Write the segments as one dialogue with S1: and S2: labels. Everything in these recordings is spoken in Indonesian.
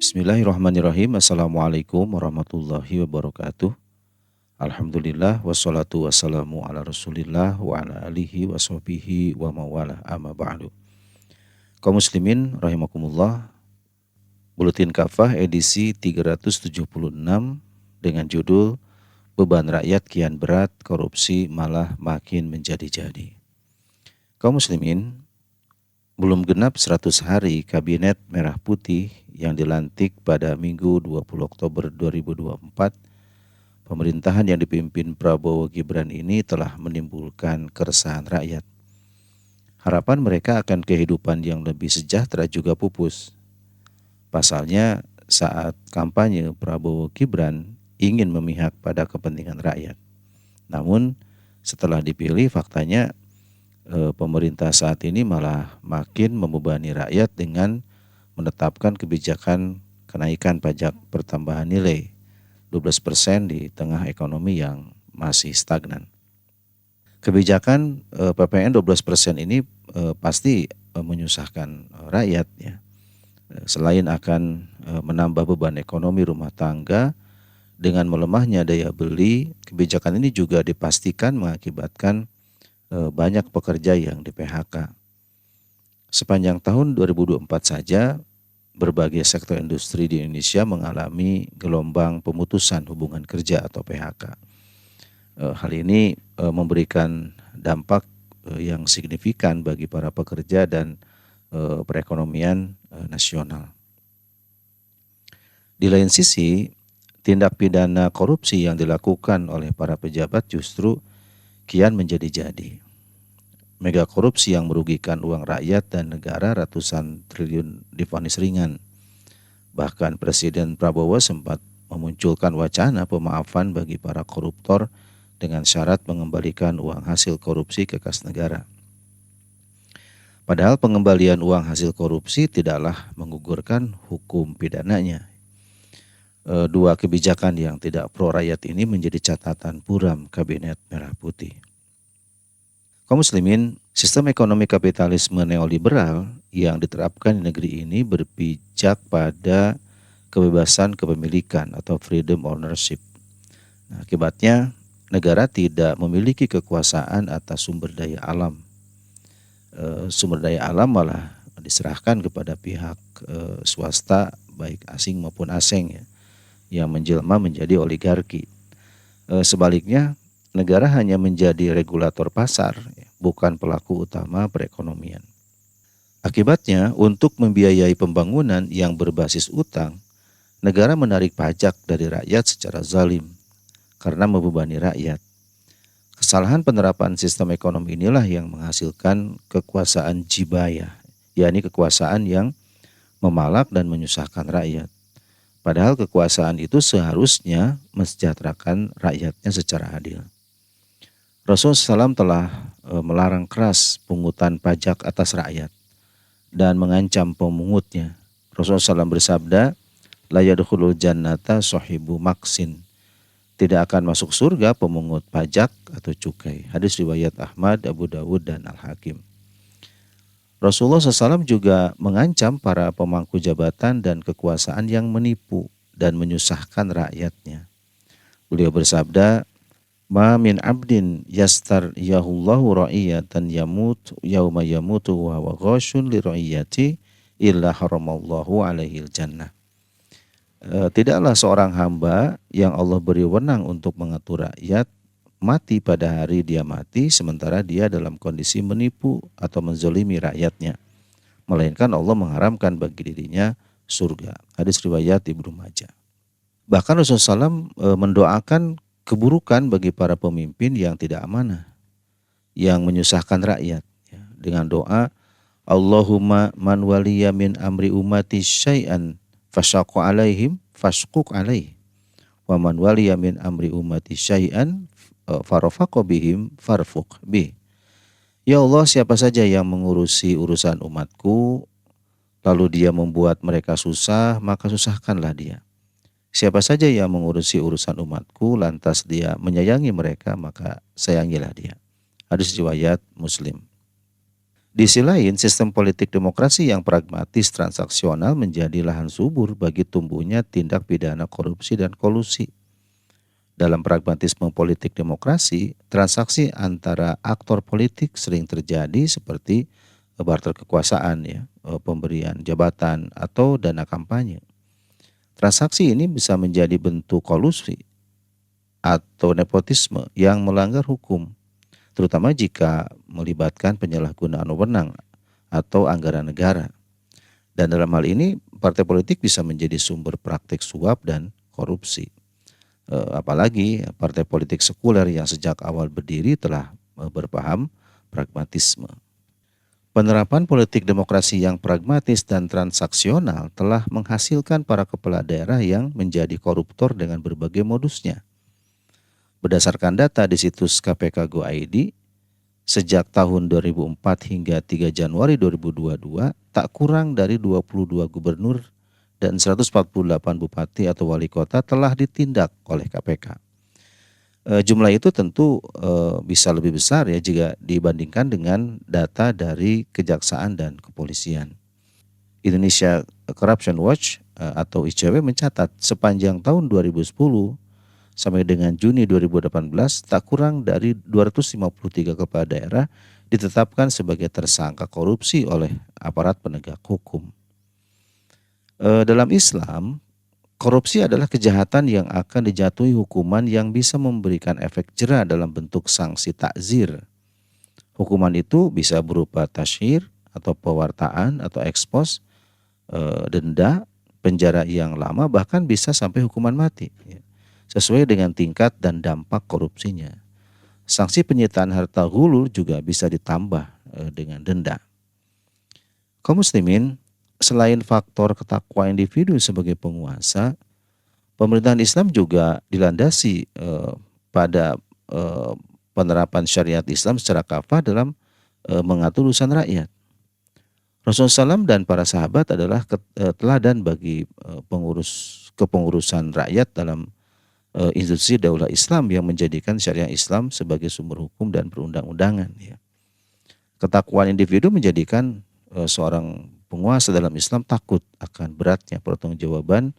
S1: Bismillahirrahmanirrahim. Assalamualaikum warahmatullahi wabarakatuh. Alhamdulillah wassalatu wassalamu ala Rasulillah wa ala alihi wa sahbihi wa mawala amma ba'du. Kaum muslimin rahimakumullah. Buletin Kafah edisi 376 dengan judul Beban Rakyat Kian Berat, Korupsi Malah Makin Menjadi-jadi. Kaum muslimin, belum genap 100 hari Kabinet Merah Putih yang dilantik pada Minggu 20 Oktober 2024, pemerintahan yang dipimpin Prabowo Gibran ini telah menimbulkan keresahan rakyat. Harapan mereka akan kehidupan yang lebih sejahtera juga pupus. Pasalnya, saat kampanye Prabowo Gibran ingin memihak pada kepentingan rakyat. Namun, setelah dipilih faktanya pemerintah saat ini malah makin membebani rakyat dengan menetapkan kebijakan kenaikan pajak pertambahan nilai 12% di tengah ekonomi yang masih stagnan. Kebijakan PPN 12% ini pasti menyusahkan rakyat ya. Selain akan menambah beban ekonomi rumah tangga dengan melemahnya daya beli, kebijakan ini juga dipastikan mengakibatkan banyak pekerja yang di PHK. Sepanjang tahun 2024 saja, berbagai sektor industri di Indonesia mengalami gelombang pemutusan hubungan kerja atau PHK. Hal ini memberikan dampak yang signifikan bagi para pekerja dan perekonomian nasional. Di lain sisi, tindak pidana korupsi yang dilakukan oleh para pejabat justru kian menjadi-jadi. Mega korupsi yang merugikan uang rakyat dan negara ratusan triliun divonis ringan. Bahkan Presiden Prabowo sempat memunculkan wacana pemaafan bagi para koruptor dengan syarat mengembalikan uang hasil korupsi ke kas negara. Padahal pengembalian uang hasil korupsi tidaklah menggugurkan hukum pidananya. Dua kebijakan yang tidak pro rakyat ini menjadi catatan buram Kabinet Merah Putih. Kaum muslimin, sistem ekonomi kapitalisme neoliberal yang diterapkan di negeri ini berpijak pada kebebasan kepemilikan atau freedom ownership. Nah, akibatnya negara tidak memiliki kekuasaan atas sumber daya alam. Sumber daya alam malah diserahkan kepada pihak swasta baik asing maupun asing ya, yang menjelma menjadi oligarki. Sebaliknya, negara hanya menjadi regulator pasar, bukan pelaku utama perekonomian. Akibatnya, untuk membiayai pembangunan yang berbasis utang, negara menarik pajak dari rakyat secara zalim karena membebani rakyat. Kesalahan penerapan sistem ekonomi inilah yang menghasilkan kekuasaan jibaya, yakni kekuasaan yang memalak dan menyusahkan rakyat. Padahal kekuasaan itu seharusnya mensejahterakan rakyatnya secara adil. Rasulullah SAW telah melarang keras pungutan pajak atas rakyat dan mengancam pemungutnya. Rasulullah SAW bersabda, la yadkhulul jannata sahibu maksin. Tidak akan masuk surga pemungut pajak atau cukai. Hadis riwayat Ahmad, Abu Dawud dan Al-Hakim. Rasulullah SAW juga mengancam para pemangku jabatan dan kekuasaan yang menipu dan menyusahkan rakyatnya. Beliau bersabda, ma min abdin yastar yahullahu ra'iyatan yamut yauma yamutu wa ghashun li ra'iyati illa haramallahu alaihi jannah. Tidaklah seorang hamba yang Allah beri wewenang untuk mengatur rakyat mati pada hari dia mati sementara dia dalam kondisi menipu atau menzolimi rakyatnya, melainkan Allah mengharamkan bagi dirinya surga. Hadis riwayat Ibnu Majah. Bahkan Rasulullah SAW mendoakan keburukan bagi para pemimpin yang tidak amanah, yang menyusahkan rakyat ya, dengan doa Allahumma man waliya min amri ummati syai'an fasyaqqa alaihim fashquq alaih wa man waliya min amri ummati syai'an farafaqa bihim farfuq bih. Ya Allah, siapa saja yang mengurusi urusan umatku, lalu dia membuat mereka susah, maka susahkanlah dia. Siapa saja yang mengurusi urusan umatku, lantas dia menyayangi mereka, maka sayangilah dia. Hadis riwayat Muslim. Di sisi lain, sistem politik demokrasi yang pragmatis transaksional menjadi lahan subur bagi tumbuhnya tindak pidana korupsi dan kolusi. Dalam pragmatisme politik demokrasi, transaksi antara aktor politik sering terjadi seperti barter kekuasaan ya, pemberian jabatan atau dana kampanye. Transaksi ini bisa menjadi bentuk kolusi atau nepotisme yang melanggar hukum, terutama jika melibatkan penyalahgunaan wewenang atau anggaran negara. Dan dalam hal ini, partai politik bisa menjadi sumber praktik suap dan korupsi. Apalagi partai politik sekuler yang sejak awal berdiri telah berpaham pragmatisme. Penerapan politik demokrasi yang pragmatis dan transaksional telah menghasilkan para kepala daerah yang menjadi koruptor dengan berbagai modusnya. Berdasarkan data di situs KPK Go ID, sejak tahun 2004 hingga 3 Januari 2022, tak kurang dari 22 gubernur dan 148 bupati atau wali kota telah ditindak oleh KPK. Jumlah itu tentu bisa lebih besar ya jika dibandingkan dengan data dari Kejaksaan dan Kepolisian. Indonesia Corruption Watch atau ICW mencatat sepanjang tahun 2010 sampai dengan Juni 2018 tak kurang dari 253 kepala daerah ditetapkan sebagai tersangka korupsi oleh aparat penegak hukum. Dalam Islam, korupsi adalah kejahatan yang akan dijatuhi hukuman yang bisa memberikan efek jera dalam bentuk sanksi takzir. Hukuman itu bisa berupa tasyhir atau pewartaan atau ekspos, denda, penjara yang lama, bahkan bisa sampai hukuman mati, ya, sesuai dengan tingkat dan dampak korupsinya. Sanksi penyitaan harta hulu juga bisa ditambah dengan denda. Kaum muslimin, selain faktor ketakwaan individu sebagai penguasa, pemerintahan Islam juga dilandasi pada penerapan syariat Islam secara kafah dalam mengatur urusan rakyat. Rasulullah SAW dan para sahabat adalah teladan bagi kepengurusan rakyat dalam institusi daulah Islam yang menjadikan syariat Islam sebagai sumber hukum dan perundang-undangan. Ya. Ketakwaan individu menjadikan seorang penguasa dalam Islam takut akan beratnya pertanggungjawaban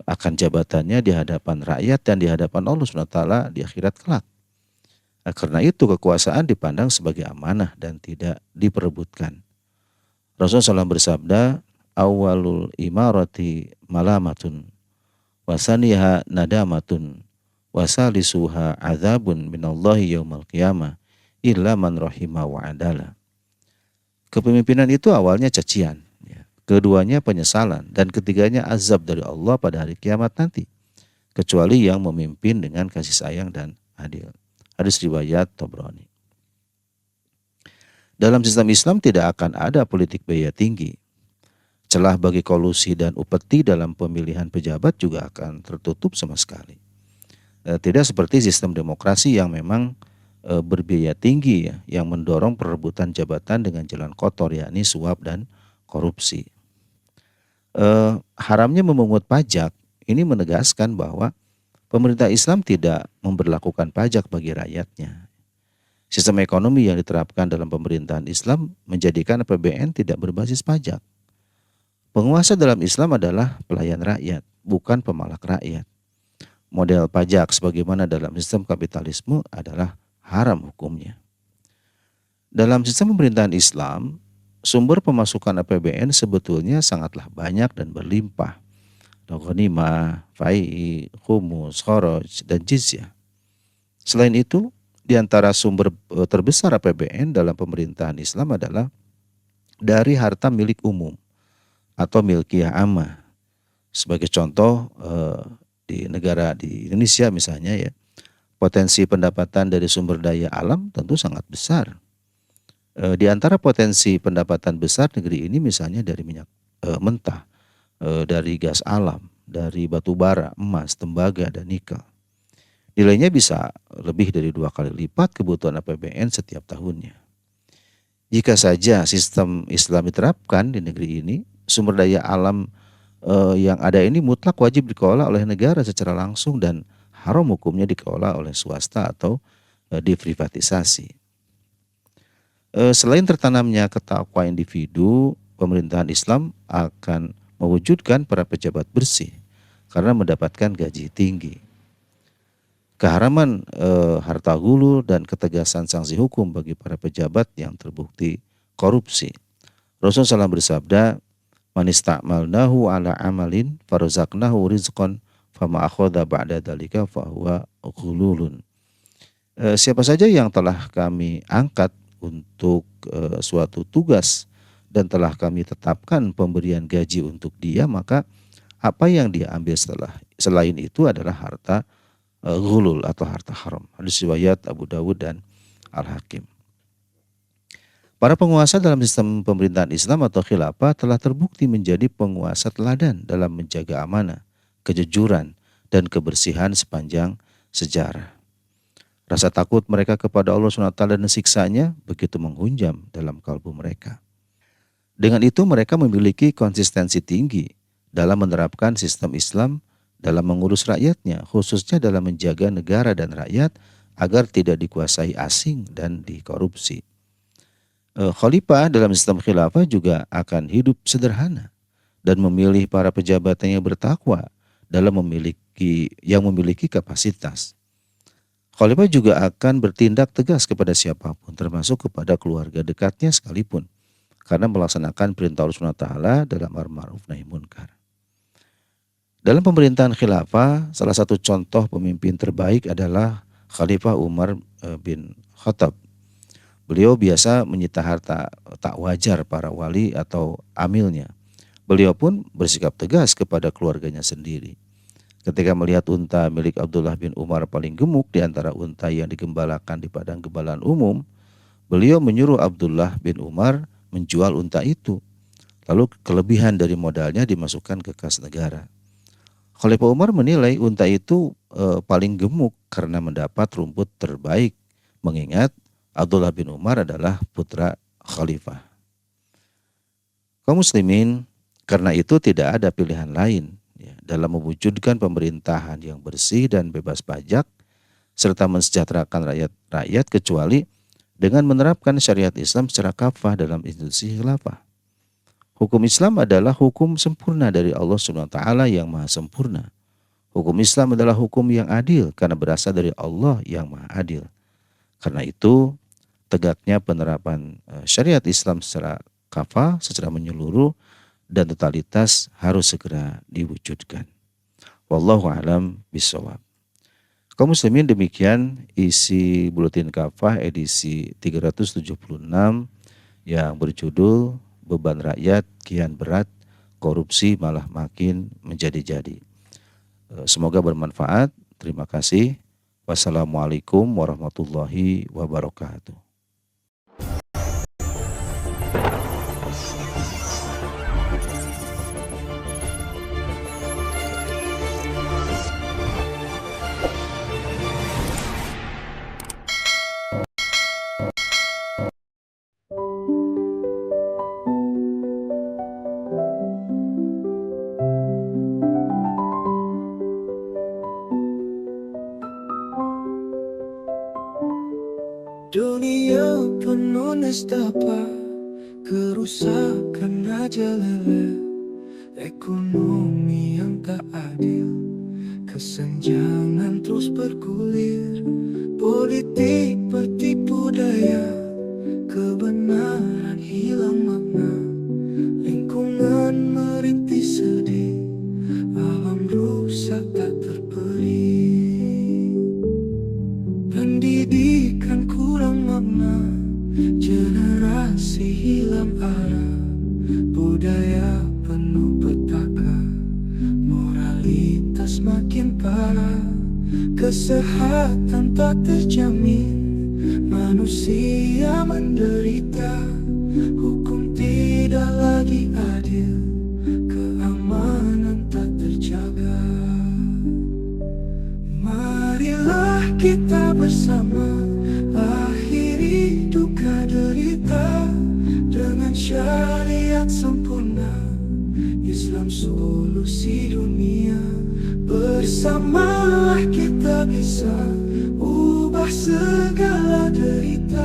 S1: akan jabatannya di hadapan rakyat dan di hadapan Allah SWT di akhirat kelak. Nah, karena itu kekuasaan dipandang sebagai amanah dan tidak diperebutkan. Rasulullah SAW bersabda, awalul imarati malamatun, wasaniha nadamatun, wasalisuha azabun minallahi yaumal qiyamah, illa man rahimah wa adala. Kepemimpinan itu awalnya cacian, keduanya penyesalan, dan ketiganya azab dari Allah pada hari kiamat nanti, kecuali yang memimpin dengan kasih sayang dan adil. Hadis riwayat Tabrani. Dalam sistem Islam tidak akan ada politik biaya tinggi. Celah bagi kolusi dan upeti dalam pemilihan pejabat juga akan tertutup sama sekali. Tidak seperti sistem demokrasi yang memang berbiaya tinggi ya, yang mendorong perebutan jabatan dengan jalan kotor, yakni suap dan korupsi. Haramnya memungut pajak ini menegaskan bahwa pemerintah Islam tidak memberlakukan pajak bagi rakyatnya. Sistem ekonomi yang diterapkan dalam pemerintahan Islam menjadikan APBN tidak berbasis pajak. Penguasa dalam Islam adalah pelayan rakyat, bukan pemalak rakyat. Model pajak sebagaimana dalam sistem kapitalisme adalah haram hukumnya. Dalam sistem pemerintahan Islam, sumber pemasukan APBN sebetulnya sangatlah banyak dan berlimpah. Ghanimah, fai'i, khumus, kharaj, dan jizyah. Selain itu, di antara sumber terbesar APBN dalam pemerintahan Islam adalah dari harta milik umum atau milkiyah ammah. Sebagai contoh, di negara di Indonesia misalnya ya, potensi pendapatan dari sumber daya alam tentu sangat besar. Di antara potensi pendapatan besar negeri ini misalnya dari minyak mentah, dari gas alam, dari batu bara, emas, tembaga, dan nikel. Nilainya bisa lebih dari 2 kali lipat kebutuhan APBN setiap tahunnya. Jika saja sistem Islam diterapkan di negeri ini, sumber daya alam yang ada ini mutlak wajib dikelola oleh negara secara langsung dan haram hukumnya dikelola oleh swasta atau diprivatisasi. Selain tertanamnya ketakwaan individu, pemerintahan Islam akan mewujudkan para pejabat bersih karena mendapatkan gaji tinggi. Keharaman harta gulu dan ketegasan sanksi hukum bagi para pejabat yang terbukti korupsi. Rasulullah SAW bersabda, "Man ista'malnahu ala amalin farazaqnahu rizqan fama akhadha ba'da dzalika fahuwa ghululun." Siapa saja yang telah kami angkat untuk suatu tugas dan telah kami tetapkan pemberian gaji untuk dia, maka apa yang dia ambil selain itu adalah harta ghulul atau harta haram. Hadis riwayat Abu Dawud dan Al-Hakim. Para penguasa dalam sistem pemerintahan Islam atau khilafah telah terbukti menjadi penguasa teladan dalam menjaga amanah, kejujuran, dan kebersihan sepanjang sejarah. Rasa takut mereka kepada Allah SWT dan siksanya begitu menghunjam dalam kalbu mereka. Dengan itu mereka memiliki konsistensi tinggi dalam menerapkan sistem Islam dalam mengurus rakyatnya, khususnya dalam menjaga negara dan rakyat agar tidak dikuasai asing dan dikorupsi. Khalifah dalam sistem khilafah juga akan hidup sederhana dan memilih para pejabatnya yang bertakwa dalam memiliki kapasitas. Khalifah juga akan bertindak tegas kepada siapapun, termasuk kepada keluarga dekatnya sekalipun, karena melaksanakan perintah Allah SWT dalam amar ma'ruf nahi munkar. Dalam pemerintahan khilafah, salah satu contoh pemimpin terbaik adalah Khalifah Umar bin Khattab. Beliau biasa menyita harta tak wajar para wali atau amilnya. Beliau pun bersikap tegas kepada keluarganya sendiri. Ketika melihat unta milik Abdullah bin Umar paling gemuk di antara unta yang digembalakan di padang gembalaan umum, beliau menyuruh Abdullah bin Umar menjual unta itu. Lalu kelebihan dari modalnya dimasukkan ke kas negara. Khalifah Umar menilai unta itu paling gemuk karena mendapat rumput terbaik, mengingat Abdullah bin Umar adalah putra khalifah. Kaum muslimin, karena itu tidak ada pilihan lain dalam mewujudkan pemerintahan yang bersih dan bebas pajak serta mensejahterakan rakyat kecuali dengan menerapkan syariat Islam secara kafah dalam institusi khilafah. Hukum Islam adalah hukum sempurna dari Allah SWT yang maha sempurna. Hukum Islam adalah hukum yang adil karena berasal dari Allah yang maha adil. Karena itu tegaknya penerapan syariat Islam secara kafah, secara menyeluruh dan totalitas harus segera diwujudkan. Wallahu a'lam bishawab. Kaum muslimin, demikian isi buletin kafah edisi 376 yang berjudul Beban Rakyat Kian Berat, Korupsi Malah Makin Menjadi-jadi. Semoga bermanfaat. Terima kasih. Wassalamualaikum warahmatullahi wabarakatuh.
S2: Dunia penuh nestapa, kerusakan merajalela, ekonomi yang tak adil, kesenjangan terus bergulir, politik bertipu daya, kebenaran hilang makna, lingkungan merintih sedih, alam rusak tak terperi. Pendidikan kurang makna, generasi hilang arah, budaya penuh petaka, moralitas makin parah, kesehatan tak terjamin, manusia menderita, hukum tidak lagi adil, keamanan tak terjaga. Marilah kita bersama akhiri duka derita, solusi dunia. Bersama kita bisa ubah segala derita.